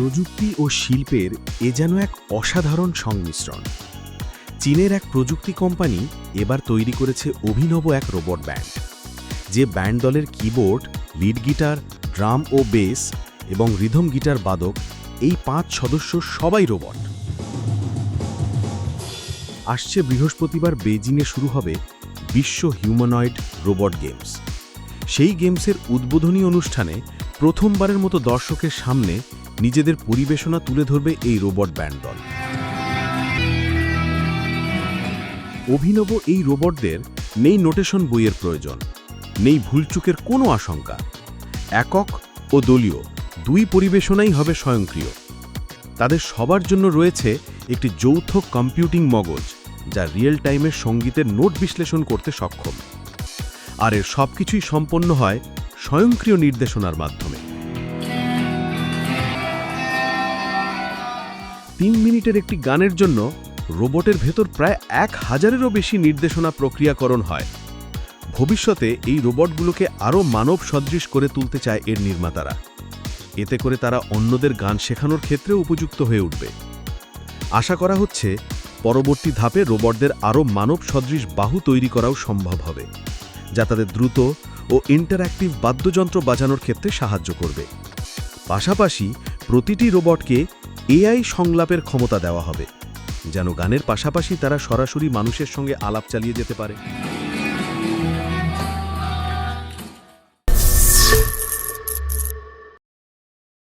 প্রযুক্তি ও শিল্পের এ যেন এক অসাধারণ সংমিশ্রণ। চীনের এক প্রযুক্তি কোম্পানি এবার তৈরি করেছে অভিনব এক রোবট ব্যান্ড, যে ব্যান্ড দলের কিবোর্ড, লিড গিটার, ড্রাম ও বেস এবং রিদম গিটার বাদক এই 5 সদস্য সবাই রোবট। আসছে বৃহস্পতিবার বেজিংয়ে শুরু হবে বিশ্ব হিউম্যানয়েড রোবট গেমস। সেই গেমসের উদ্বোধনী অনুষ্ঠানে প্রথমবারের মতো দর্শকের সামনে নিজেদের পরিবেশনা তুলে ধরবে এই রোবট ব্যান্ড দল। অভিনব এই রোবটদের নেই নোটেশন বইয়ের প্রয়োজন, নেই ভুলচুকের কোনো আশঙ্কা। একক ও দলীয় দুই পরিবেশনাই হবে স্বয়ংক্রিয়। তাদের সবার জন্য রয়েছে একটি যৌথ কম্পিউটিং মগজ, যা রিয়েল টাইমের সঙ্গীতের নোট বিশ্লেষণ করতে সক্ষম। আর এর সবকিছুই সম্পন্ন হয় স্বয়ংক্রিয় নির্দেশনার মাধ্যমে। 3 মিনিটের একটি গানের জন্য রোবটের ভেতর প্রায় 1000-এরও বেশি নির্দেশনা প্রক্রিয়াকরণ হয়। ভবিষ্যতে এই রোবটগুলোকে আরও মানব সদৃশ করে তুলতে চায় এর নির্মাতারা। এতে করে তারা অন্যদের গান শেখানোর ক্ষেত্রেও উপযুক্ত হয়ে উঠবে। আশা করা হচ্ছে পরবর্তী ধাপে রোবটদের আরও মানব সদৃশ বাহু তৈরি করাও সম্ভব হবে, যা তাদের দ্রুত ও ইন্টারঅ্যাক্টিভ বাদ্যযন্ত্র বাজানোর ক্ষেত্রে সাহায্য করবে। পাশাপাশি প্রতিটি রোবটকে এআই সংলাপের ক্ষমতা দেওয়া হবে, যেন গানের পাশাপাশি তারা সরাসরি মানুষের সঙ্গে আলাপ চালিয়ে যেতে পারে।